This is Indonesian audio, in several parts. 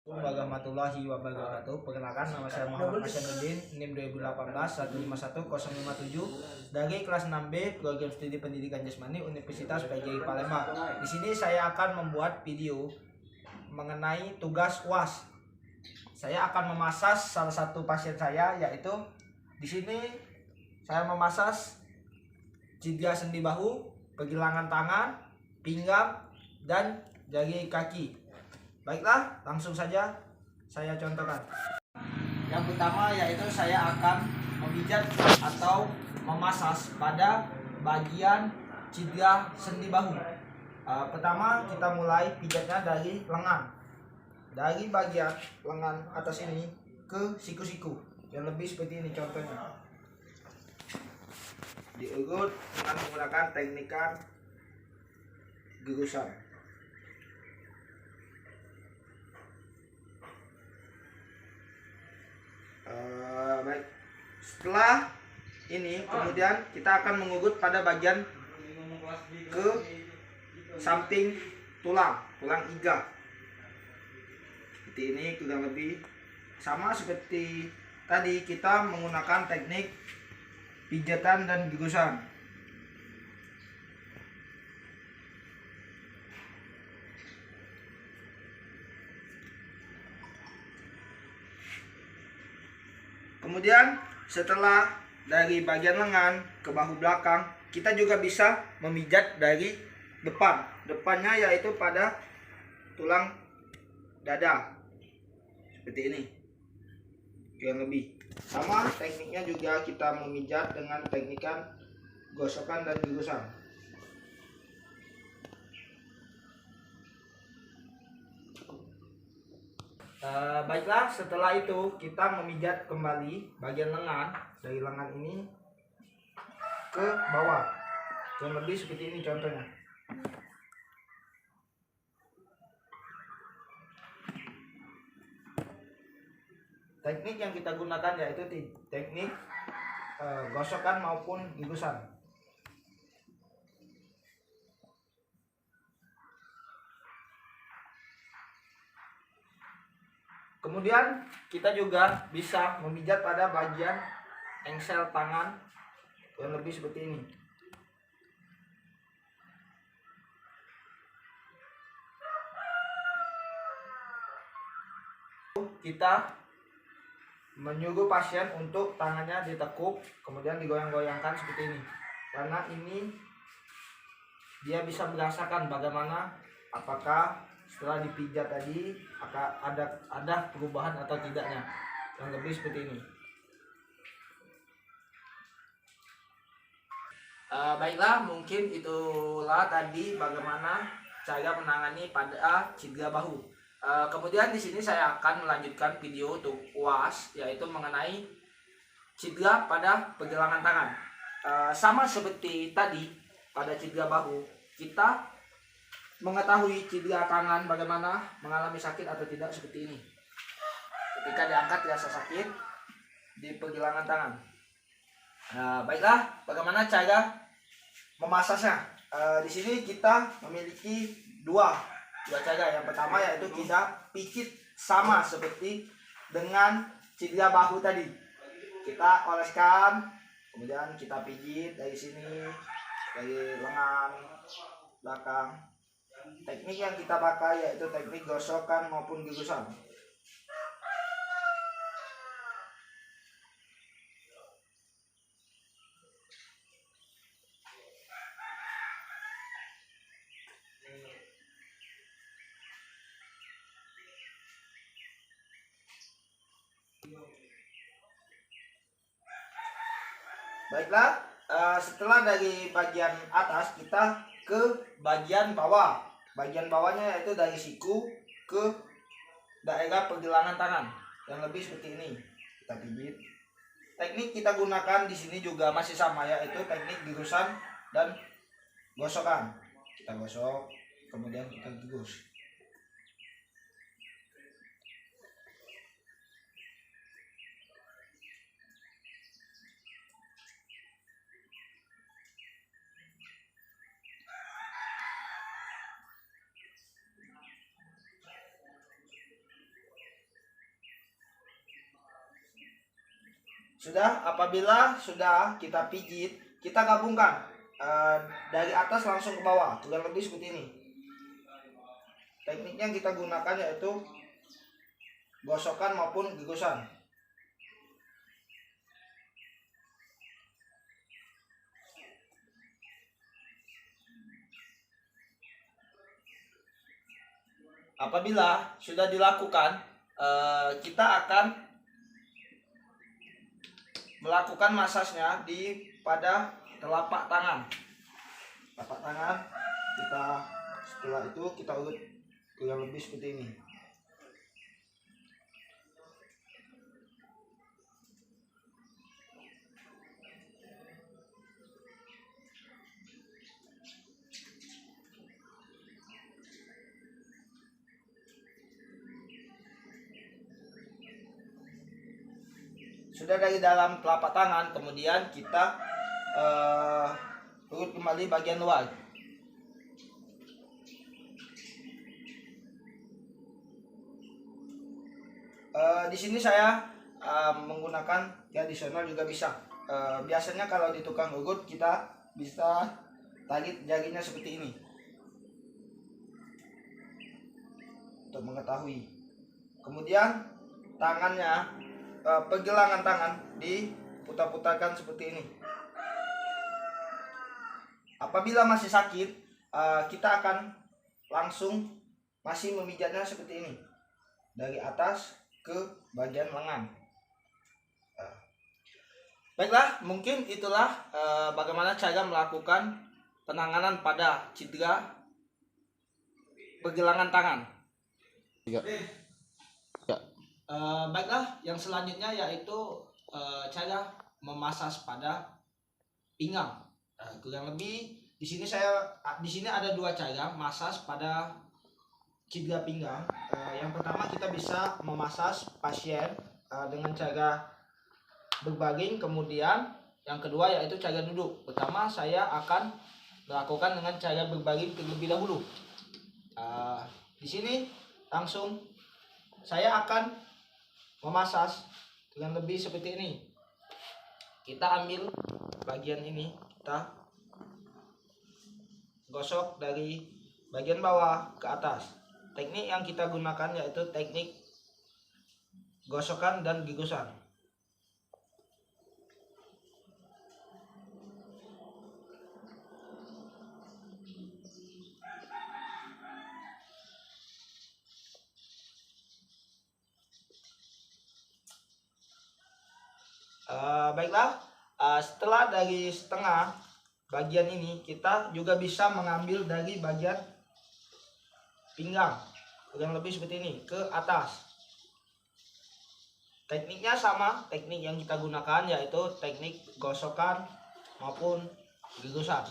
Warahmatullahi wabarakatuh. Perkenalkan, nama saya Muhammad Hasyanuddin, NIM 2018 151 dari kelas 6B Program Studi Pendidikan Jasmani Universitas PGRI Palembang. Di sini saya akan membuat video mengenai tugas UAS. Saya akan memasas salah satu pasien saya, yaitu di sini saya memasas cedera sendi bahu, pergelangan tangan, pinggang, dan jari kaki. Baiklah, langsung saja saya contohkan. Yang pertama yaitu saya akan memijat atau memasas pada bagian cedera sendi bahu. Pertama kita mulai pijatnya dari lengan. Dari bagian lengan atas ini ke siku-siku. Yang lebih seperti ini contohnya. Diurut dengan menggunakan teknik gerusan. Baik, setelah ini kemudian kita akan mengurut pada bagian ke samping tulang iga. Seperti ini, kurang lebih sama seperti tadi kita menggunakan teknik pijatan dan gerusan. Kemudian setelah dari bagian lengan ke bahu belakang, kita juga bisa memijat dari depan. Depannya yaitu pada tulang dada. Seperti ini. Kurang lebih. Sama tekniknya juga kita memijat dengan teknik gosokan dan gerusan. Baiklah, setelah itu kita memijat kembali bagian lengan dari lengan ini ke bawah. Kurang lebih seperti ini contohnya. Teknik yang kita gunakan yaitu teknik gosokan maupun gerusan. Kemudian kita juga bisa memijat pada bagian engsel tangan yang lebih seperti ini. Kita menyuruh pasien untuk tangannya ditekuk, kemudian digoyang-goyangkan seperti ini. Karena ini dia bisa merasakan bagaimana apakah setelah dipijat tadi akan ada perubahan atau tidaknya. Yang lebih seperti ini. Baiklah, mungkin itulah tadi bagaimana cara menangani pada cedera bahu. Kemudian di sini saya akan melanjutkan video untuk UAS, yaitu mengenai cedera pada pergelangan tangan. Sama seperti tadi pada cedera bahu, kita mengetahui cedera tangan bagaimana mengalami sakit atau tidak seperti ini. Ketika diangkat terasa sakit di pergelangan tangan. Baiklah, bagaimana cara memasasnya? Di sini kita memiliki dua cara. Yang pertama yaitu kita pijit sama seperti dengan cedera bahu tadi. Kita oleskan, kemudian kita pijit dari sini, dari lengan belakang. Teknik yang kita pakai yaitu teknik gosokan maupun gerusan. Baiklah, setelah dari bagian atas kita ke bagian bawah. Bagian bawahnya yaitu dari siku ke daerah pergelangan tangan. Yang lebih seperti ini. Kita pijit. Teknik kita gunakan di sini juga masih sama, yaitu teknik gerusan dan gosokan. Kita gosok, kemudian kita gerus. Sudah, apabila sudah kita pijit, kita gabungkan dari atas langsung ke bawah, kurang lebih seperti ini. Tekniknya kita gunakan yaitu gosokan maupun gigosan. Apabila sudah dilakukan, kita akan melakukan masasnya pada telapak tangan. Telapak tangan kita, setelah itu kita urut kurang lebih seperti ini. Sudah dari dalam telapak tangan, kemudian kita urut kembali bagian luar. Di sini saya menggunakan tradisional juga bisa. Biasanya kalau di tukang urut kita bisa tarik jarinya seperti ini untuk mengetahui. Kemudian tangannya, pergelangan tangan diputar-putarkan seperti ini. Apabila masih sakit, kita akan langsung masih memijatnya seperti ini, dari atas ke bagian lengan. Baiklah, mungkin itulah bagaimana cara melakukan penanganan pada cedera pergelangan tangan. Baiklah, yang selanjutnya yaitu cara memasas pada pinggang. Kurang lebih di sini ada dua cara masas pada cedera pinggang. Yang pertama, kita bisa memasas pasien dengan cara berbaring, kemudian yang kedua yaitu cara duduk. Pertama, saya akan melakukan dengan cara berbaring terlebih dahulu. Di sini langsung saya akan memasas dengan lebih seperti ini. Kita ambil bagian ini, kita gosok dari bagian bawah ke atas. Teknik yang kita gunakan yaitu teknik gosokan dan gigosan. Baiklah, setelah dari setengah bagian ini, kita juga bisa mengambil dari bagian pinggang, kurang lebih seperti ini, ke atas. Tekniknya sama, teknik yang kita gunakan yaitu teknik gosokan maupun gigosan.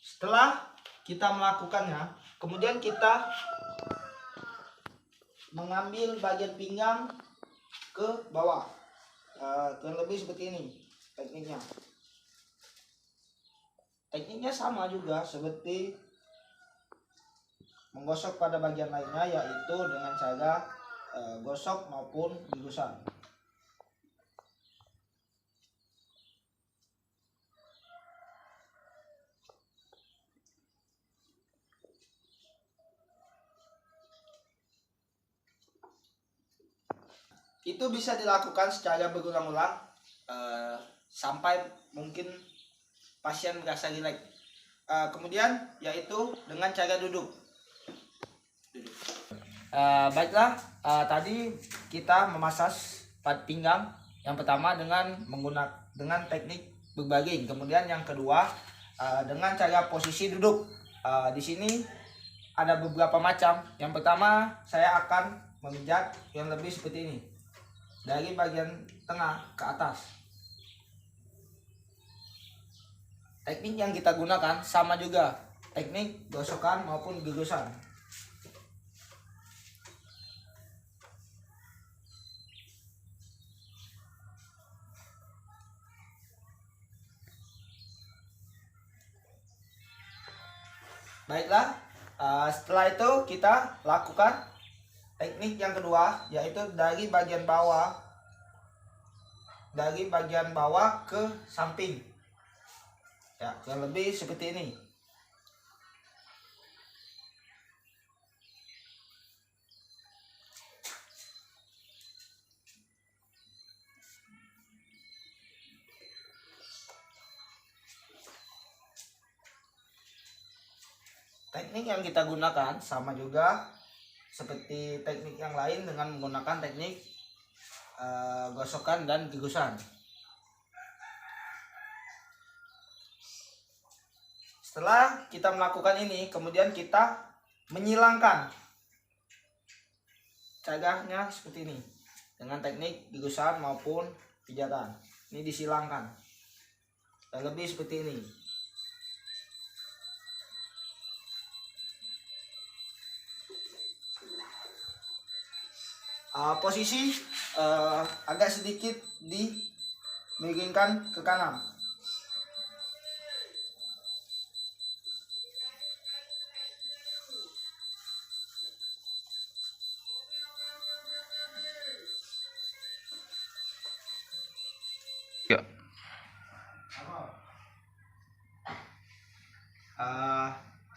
Setelah kita melakukannya, kemudian kita mengambil bagian pinggang ke bawah, kurang lebih seperti ini tekniknya. Tekniknya sama juga seperti menggosok pada bagian lainnya, yaitu dengan cara gosok maupun gigosan. Itu bisa dilakukan secara berulang-ulang sampai mungkin pasien merasa rileks. Kemudian yaitu dengan cara duduk. Baiklah, tadi kita memasas pada pinggang. Yang pertama dengan teknik berbaring. Kemudian yang kedua dengan cara posisi duduk. Di sini ada beberapa macam. Yang pertama, saya akan memijat yang lebih seperti ini, dari bagian tengah ke atas. Teknik yang kita gunakan sama juga, teknik gosokan maupun gigosan. Baiklah, setelah itu kita lakukan teknik yang kedua, yaitu dari bagian bawah ke samping. Ya, kurang lebih seperti ini. Teknik yang kita gunakan sama juga seperti teknik yang lain dengan menggunakan teknik gosokan dan gigusan. Setelah kita melakukan ini, kemudian kita menyilangkan cagahnya seperti ini dengan teknik gigusan maupun pijatan. Ini disilangkan, dan lebih seperti ini. Posisi agak sedikit dimiringkan ke kanan. Ya.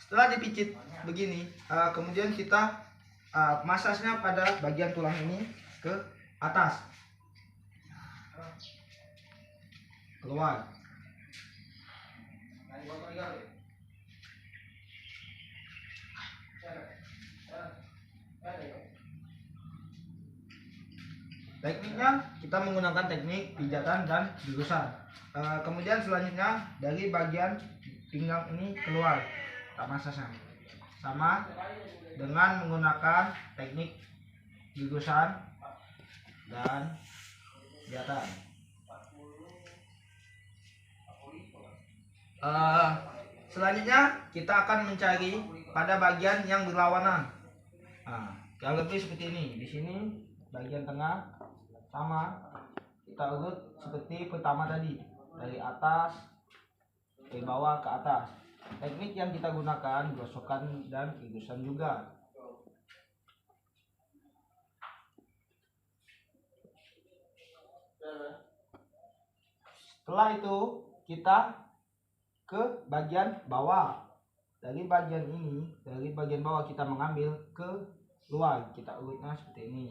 Setelah dipijit begini, kemudian kita masasnya pada bagian tulang ini ke atas, keluar. Tekniknya kita menggunakan teknik pijatan dan gigusan. Kemudian selanjutnya dari bagian pinggang ini keluar, tak masasnya sama dengan menggunakan teknik gigusan dan pijatan. Selanjutnya kita akan mencari pada bagian yang berlawanan. Yang lebih seperti ini. Di sini bagian tengah sama, kita urut seperti pertama tadi, dari atas ke bawah ke atas. Teknik yang kita gunakan gosokan dan gigusan juga. Setelah itu kita ke bagian bawah. Dari bagian ini, dari bagian bawah kita mengambil ke luar, kita urutnya seperti ini.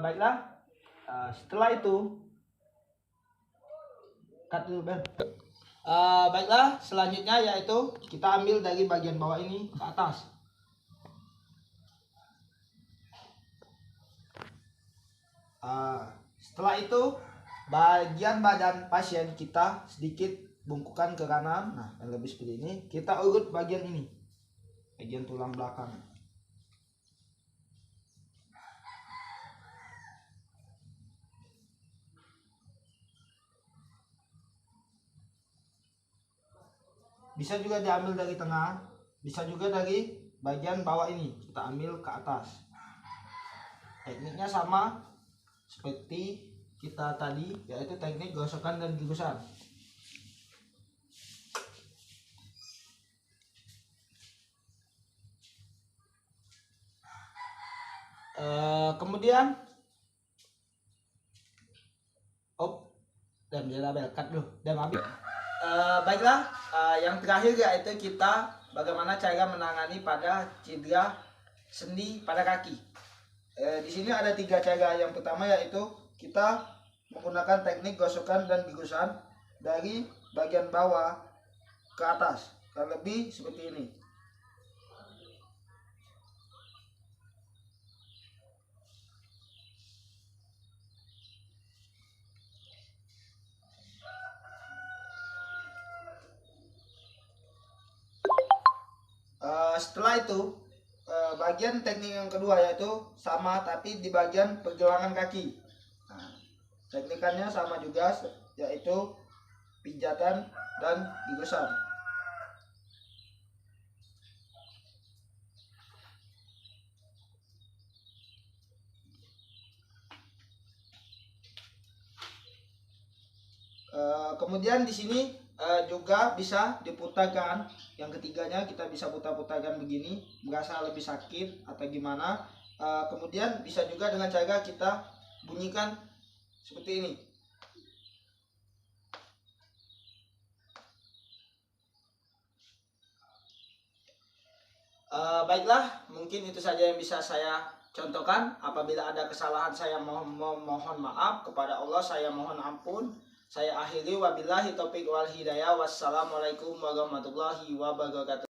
Baiklah, setelah itu cut dulu, Ben. Baiklah, selanjutnya yaitu kita ambil dari bagian bawah ini ke atas. Setelah itu bagian badan pasien kita sedikit bungkukan ke kanan. Nah, yang lebih seperti ini. Kita urut bagian ini, bagian tulang belakang. Bisa juga diambil dari tengah, bisa juga dari bagian bawah ini, kita ambil ke atas. Tekniknya sama seperti kita tadi, yaitu teknik gosokan dan gigusan. Kemudian dan cut dulu, dan ambil. Baiklah, yang terakhir yaitu kita bagaimana cara menangani pada cedera sendi pada kaki. Di sini ada 3 cara. Yang pertama yaitu kita menggunakan teknik gosokan dan gigusan dari bagian bawah ke atas, kurang lebih seperti ini. Setelah itu bagian teknik yang kedua yaitu sama tapi di bagian pergelangan kaki. Nah, teknikannya sama juga yaitu pijatan dan gigosan. Kemudian di sini juga bisa diputarkan. Yang ketiganya kita bisa putar-putarkan begini, berasa lebih sakit atau gimana. Kemudian bisa juga dengan cara kita bunyikan seperti ini. Baiklah, mungkin itu saja yang bisa saya contohkan. Apabila ada kesalahan saya mohon maaf, kepada Allah saya mohon ampun. Saya akhiri, wabillahi taufiq wal hidayah. Wassalamualaikum warahmatullahi wabarakatuh.